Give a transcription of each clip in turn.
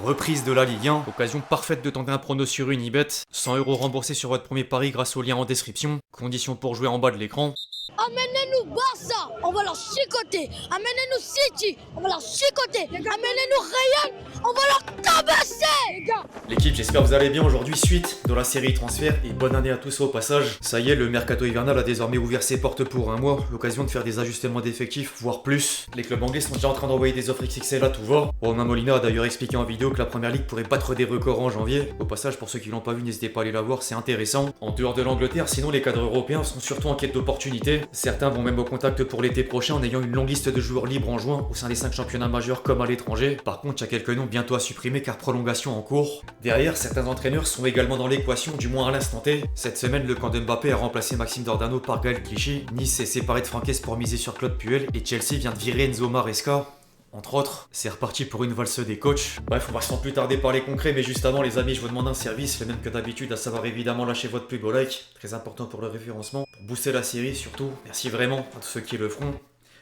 Reprise de la Ligue 1, occasion parfaite de tenter un prono sur Unibet, 100 € remboursés sur votre premier pari grâce au lien en description, conditions pour jouer en bas de l'écran. Amenez-nous Barça, on va leur chicoter. Amenez-nous City, on va leur chicoter. Amenez-nous Real, on va leur tabasser, les gars. L'équipe, j'espère que vous allez bien aujourd'hui, suite de la série transfert et bonne année à tous au passage. Ça y est, le mercato hivernal a désormais ouvert ses portes pour un mois, l'occasion de faire des ajustements d'effectifs, voire plus. Les clubs anglais sont déjà en train d'envoyer des offres XXL à tout va. Romain Molina a d'ailleurs expliqué en vidéo que la première ligue pourrait battre des records en janvier. Au passage, pour ceux qui l'ont pas vu, n'hésitez pas à aller la voir, c'est intéressant. En dehors de l'Angleterre, sinon les cadres européens sont surtout en quête d'opportunités. Certains vont même au contact pour l'été prochain en ayant une longue liste de joueurs libres en juin au sein des 5 championnats majeurs comme à l'étranger. Par contre, il y a quelques noms bientôt à supprimer car prolongation en cours. Derrière, certains entraîneurs sont également dans l'équation, du moins à l'instant T. Cette semaine, le camp de Mbappé a remplacé Maxime Dordano par Gaël Clichy. Nice s'est séparé de Franquès pour miser sur Claude Puel et Chelsea vient de virer Enzo Maresca. Entre autres, c'est reparti pour une valse des coachs. Bref, on va sans plus tarder parler concret, mais juste avant les amis, je vous demande un service, le même que d'habitude, à savoir évidemment lâcher votre plus beau like, très important pour le référencement, pour booster la série surtout. Merci vraiment à tous ceux qui le feront,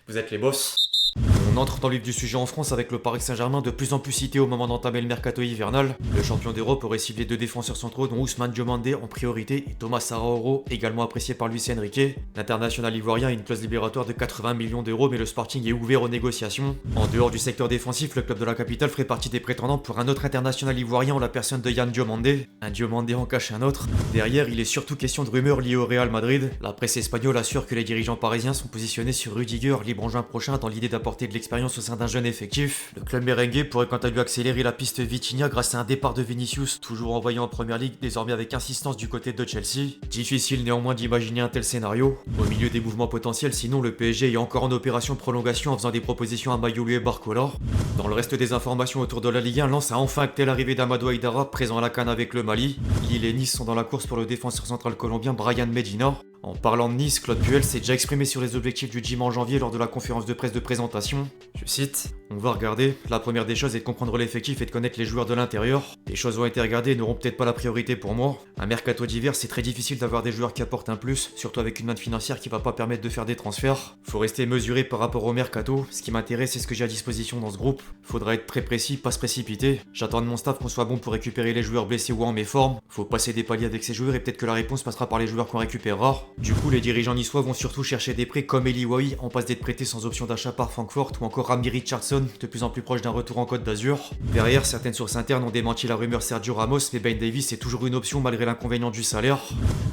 vous êtes les boss. On entre dans le vif du sujet en France avec le Paris Saint-Germain de plus en plus cité au moment d'entamer le mercato hivernal. Le champion d'Europe aurait ciblé 2 défenseurs centraux dont Ousmane Diomandé en priorité et Thomas Araújo, également apprécié par Luis Enrique. L'international ivoirien a une clause libératoire de 80 millions d'euros mais le Sporting est ouvert aux négociations. En dehors du secteur défensif, le club de la capitale ferait partie des prétendants pour un autre international ivoirien en la personne de Yann Diomandé. Un Diomandé en cache un autre. Derrière, il est surtout question de rumeurs liées au Real Madrid. La presse espagnole assure que les dirigeants parisiens sont positionnés sur Rudiger, libre en juin prochain, dans l'idée d'apporter de l'expérience au sein d'un jeune effectif. Le club merengue pourrait quant à lui accélérer la piste Vitinha grâce à un départ de Vinicius, toujours envoyé en première ligue, désormais avec insistance du côté de Chelsea. Difficile néanmoins d'imaginer un tel scénario. Au milieu des mouvements potentiels, sinon le PSG est encore en opération prolongation en faisant des propositions à Mayulu et Barcola. Dans le reste des informations autour de la Ligue 1, Lens a enfin acté l'arrivée d'Amadou Aïdara, présent à la CAN avec le Mali. Lille et Nice sont dans la course pour le défenseur central colombien Brian Medina. En parlant de Nice, Claude Puel s'est déjà exprimé sur les objectifs du gym en janvier lors de la conférence de presse de présentation. Je cite, on va regarder, la première des choses est de comprendre l'effectif et de connaître les joueurs de l'intérieur. Des choses ont été regardées et n'auront peut-être pas la priorité pour moi. Un mercato d'hiver, c'est très difficile d'avoir des joueurs qui apportent un plus, surtout avec une manne financière qui va pas permettre de faire des transferts. Faut rester mesuré par rapport au mercato, ce qui m'intéresse c'est ce que j'ai à disposition dans ce groupe. Faudra être très précis, pas se précipiter. J'attends de mon staff qu'on soit bon pour récupérer les joueurs blessés ou en méforme. Faut passer des paliers avec ces joueurs et peut-être que la réponse passera par les joueurs qu'on récupérera. Du coup, les dirigeants niçois vont surtout chercher des prêts comme Eli Wahi en passe d'être prêté sans option d'achat par Francfort ou encore Rami Richardson, de plus en plus proche d'un retour en Côte d'Azur. Derrière, certaines sources internes ont démenti la rumeur Sergio Ramos, mais Ben Davies est toujours une option malgré l'inconvénient du salaire.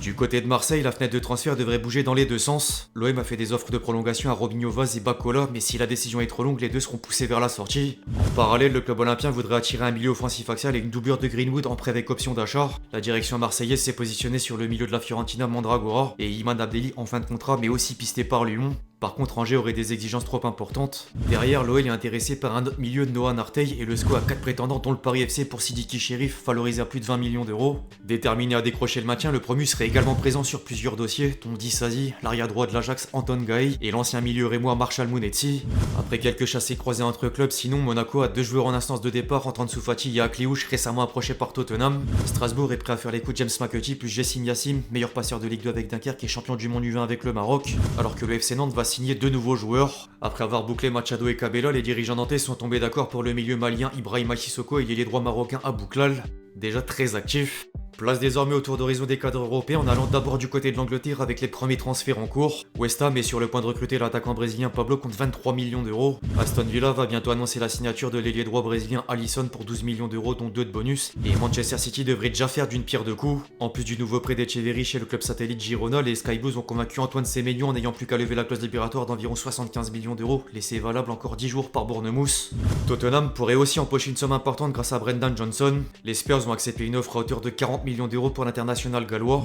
Du côté de Marseille, la fenêtre de transfert devrait bouger dans les deux sens. L'OM a fait des offres de prolongation à Robinho Vaz et Bacola, mais si la décision est trop longue, les deux seront poussés vers la sortie. En parallèle, le club olympien voudrait attirer un milieu offensif axial et une doublure de Greenwood en prêt avec option d'achat. La direction marseillaise s'est positionnée sur le milieu de la Fiorentina Mandragora et Iman Abdelli en fin de contrat mais aussi pisté par Lyon. Par contre, Angers aurait des exigences trop importantes. Derrière, l'OL est intéressé par un autre milieu de Noah Nartey et le SCO a 4 prétendants dont le Paris FC pour Sidiki Chérif, valorisé à plus de 20 millions d'euros. Déterminé à décrocher le maintien, le promu serait également présent sur plusieurs dossiers, dont Disasi, l'arrière droit de l'Ajax Anton Gaï et l'ancien milieu rémois Marshall Mounetzi. Après quelques chassés croisés entre clubs, sinon Monaco a 2 joueurs en instance de départ, Antoine Fati et Akliouche, récemment approchés par Tottenham. Strasbourg est prêt à faire les coups de James McCarthy plus Jessim Yassim, meilleur passeur de Ligue 2 avec Dunkerque et champion du monde U20 avec le Maroc, alors que le FC Nantes va signer 2 nouveaux joueurs. Après avoir bouclé Machado et Cabella, les dirigeants nantais sont tombés d'accord pour le milieu malien Ibrahima Sissoko et l'ailier droit marocain Abouklal, déjà très actif. Place désormais au tour d'horizon des cadres européens en allant d'abord du côté de l'Angleterre avec les premiers transferts en cours. West Ham est sur le point de recruter l'attaquant brésilien Pablo contre 23 millions d'euros. Aston Villa va bientôt annoncer la signature de l'ailier droit brésilien Alisson pour 12 millions d'euros dont 2 de bonus. Et Manchester City devrait déjà faire d'une pierre deux coups. En plus du nouveau prêt d'Echeverry chez le club satellite Girona, les Sky Blues ont convaincu Antoine Semenyo en n'ayant plus qu'à lever la clause libératoire d'environ 75 millions d'euros, laissée valable encore 10 jours par Bournemouth. Tottenham pourrait aussi empocher une somme importante grâce à Brendan Johnson. Les Spurs ont accepté une offre à hauteur de 40 millions d'euros pour l'international gallois.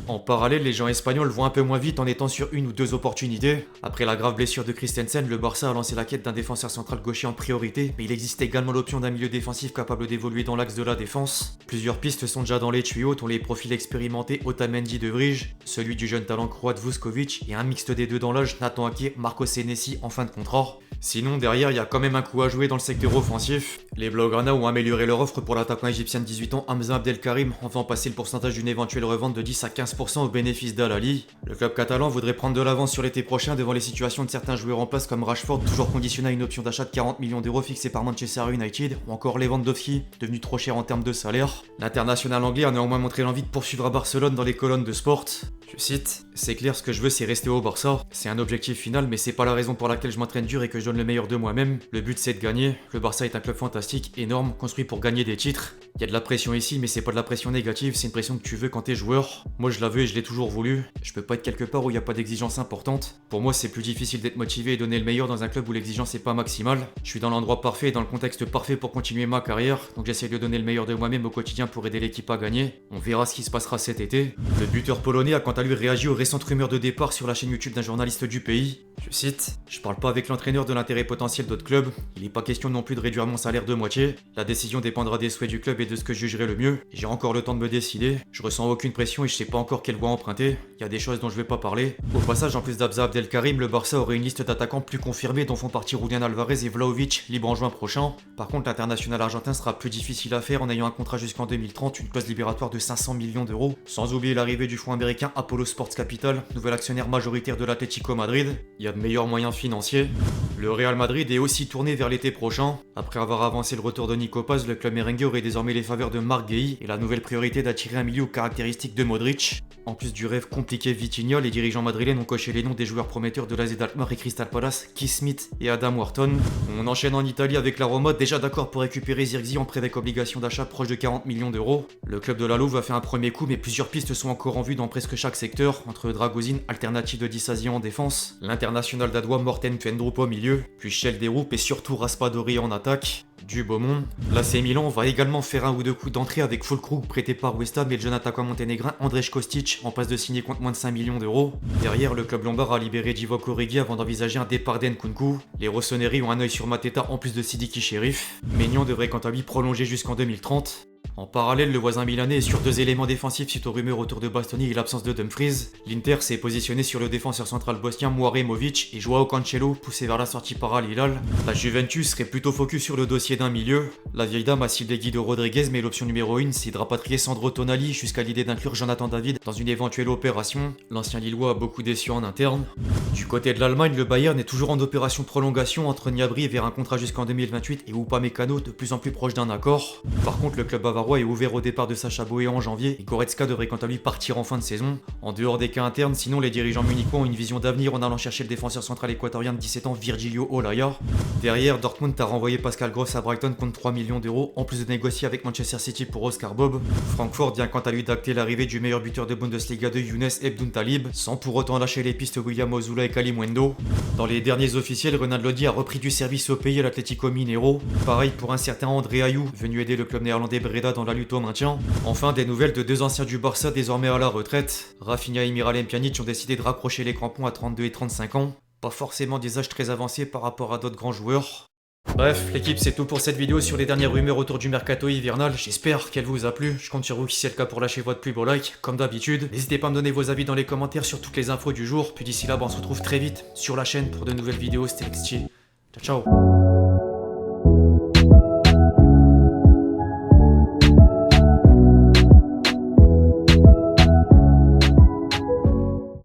En parallèle, les gens espagnols vont un peu moins vite en étant sur une ou deux opportunités. Après la grave blessure de Christensen, le Barça a lancé la quête d'un défenseur central gaucher en priorité, mais il existe également l'option d'un milieu défensif capable d'évoluer dans l'axe de la défense. Plusieurs pistes sont déjà dans les tuyaux, dont les profils expérimentés Otamendi de Vrij, celui du jeune talent croate Vuskovic et un mixte des deux dans l'âge Nathan Ake, Marco Senesi en fin de contrat. Sinon, derrière, il y a quand même un coup à jouer dans le secteur offensif. Les Blaugrana ont amélioré leur offre pour l'attaquant égyptien de 18 ans Hamza Abdelkarim en faisant passer le pourcentage d'une éventuelle revente de 10 à 15% au bénéfice d'Al-Ahly. Le club catalan voudrait prendre de l'avance sur l'été prochain devant les situations de certains joueurs en place comme Rashford, toujours conditionné à une option d'achat de 40 millions d'euros fixée par Manchester United, ou encore Lewandowski, devenu trop cher en termes de salaire. L'international anglais a néanmoins montré l'envie de poursuivre à Barcelone dans les colonnes de Sport. Je cite, c'est clair, ce que je veux c'est rester au Barça. C'est un objectif final, mais c'est pas la raison pour laquelle je m'entraîne dur et que je donne le meilleur de moi-même. Le but c'est de gagner. Le Barça est un club fantastique, énorme, construit pour gagner des titres. Il y a de la pression ici, mais c'est pas de la pression négative, c'est une pression que tu veux quand t'es joueur. Moi je la veux et je l'ai toujours voulu. Je peux pas être quelque part où il n'y a pas d'exigence importante. Pour moi c'est plus difficile d'être motivé et donner le meilleur dans un club où l'exigence est pas maximale. Je suis dans l'endroit parfait et dans le contexte parfait pour continuer ma carrière, donc j'essaie de donner le meilleur de moi-même au quotidien pour aider l'équipe à gagner. On verra ce qui se passera cet été. Le buteur polonais a quant à lui réagi aux récentes rumeurs de départ sur la chaîne YouTube d'un journaliste du pays. Je cite, je parle pas avec l'entraîneur de l'intérêt potentiel d'autres clubs, il n'est pas question non plus de réduire mon salaire de moitié. La décision dépendra des souhaits du club et de ce que je jugerai le mieux. J'ai encore le temps de me décider, je ressens aucune pression et je sais pas encore quelle voie emprunter. Il y a des choses dont je vais pas parler. Au passage, en plus d'Abza Abdelkarim, le Barça aurait une liste d'attaquants plus confirmés dont font partie Julián Alvarez et Vlahovic, libres en juin prochain. Par contre, l'international argentin sera plus difficile à faire en ayant un contrat jusqu'en 2030, une clause libératoire de 500 millions d'euros. Sans oublier l'arrivée du fonds américain Apollo Sports Capital, nouvel actionnaire majoritaire de l'Atlético Madrid. Il y a de meilleurs moyens financiers. Le Real Madrid est aussi tourné vers l'été prochain. Après avoir avancé le retour de Nico Paz, le club merengue aurait désormais les faveurs de Marc Guehi et la nouvelle priorité d'attirer un milieu aux caractéristiques de Modric. En plus du rêve compliqué Vitinha, les dirigeants madrilènes ont coché les noms des joueurs prometteurs de l'AZ Alkmaar et Crystal Palace, Keith Smith et Adam Wharton. On enchaîne en Italie avec la Roma, déjà d'accord pour récupérer Zirkzee en prêt avec obligation d'achat proche de 40 millions d'euros. Le club de la Louve a fait un premier coup, mais plusieurs pistes sont encore en vue dans presque chaque secteur, entre Dragozin, alternative de Disasi en défense, l'international dadois Morten Tvendrup au milieu, puis Shell Deroup et surtout Raspadori en attaque. Du beau monde. L'AC Milan va également faire un ou deux coups d'entrée avec Füllkrug prêté par West Ham et le jeune attaquant monténégrin Andrej Kostic en passe de signer contre moins de 5 millions d'euros. Derrière, le club lombard a libéré Divock Origi avant d'envisager un départ d'Nkunku. Les Rossoneri ont un œil sur Mateta en plus de Sidiki Cherif. Maignan devrait quant à lui prolonger jusqu'en 2030. En parallèle, le voisin milanais est sur deux éléments défensifs suite aux rumeurs autour de Bastoni et l'absence de Dumfries. L'Inter s'est positionné sur le défenseur central bosnien Muaremovic et Joao Cancelo poussé vers la sortie par Al Hilal. La Juventus serait plutôt focus sur le dossier d'un milieu. La vieille dame a ciblé Guido Rodriguez, mais l'option numéro 1 c'est de rapatrier Sandro Tonali jusqu'à l'idée d'inclure Jonathan David dans une éventuelle opération. L'ancien Lillois a beaucoup déçu en interne. Du côté de l'Allemagne, le Bayern est toujours en opération prolongation entre Gnabry vers un contrat jusqu'en 2028 et Upamecano de plus en plus proche d'un accord. Par contre, le club bavarois est ouvert au départ de Sacha Boey en janvier et Goretzka devrait quant à lui partir en fin de saison. En dehors des cas internes, sinon les dirigeants munichois ont une vision d'avenir en allant chercher le défenseur central équatorien de 17 ans Virgilio Olaya. Derrière, Dortmund a renvoyé Pascal Gross à Brighton contre 3 millions d'euros en plus de négocier avec Manchester City pour Oscar Bob. Francfort vient quant à lui d'acter l'arrivée du meilleur buteur de Bundesliga 2 Younes Ebdoun Talib sans pour autant lâcher les pistes William Ozula et Kalimwendo. Dans les derniers officiels, Renan Lodi a repris du service au pays à l'Atlético Mineiro. Pareil pour un certain André Ayou, venu aider le club néerlandais Breda dans la lutte au maintien. Enfin, des nouvelles de deux anciens du Barça désormais à la retraite. Rafinha et Miralem Pjanic ont décidé de raccrocher les crampons à 32 et 35 ans. Pas forcément des âges très avancés par rapport à d'autres grands joueurs. Bref, l'équipe, c'est tout pour cette vidéo sur les dernières rumeurs autour du mercato hivernal. J'espère qu'elle vous a plu. Je compte sur vous si c'est le cas pour lâcher votre plus beau like, comme d'habitude. N'hésitez pas à me donner vos avis dans les commentaires sur toutes les infos du jour. Puis d'ici là, on se retrouve très vite sur la chaîne pour de nouvelles vidéos. C'était Lexchi. Ciao, ciao.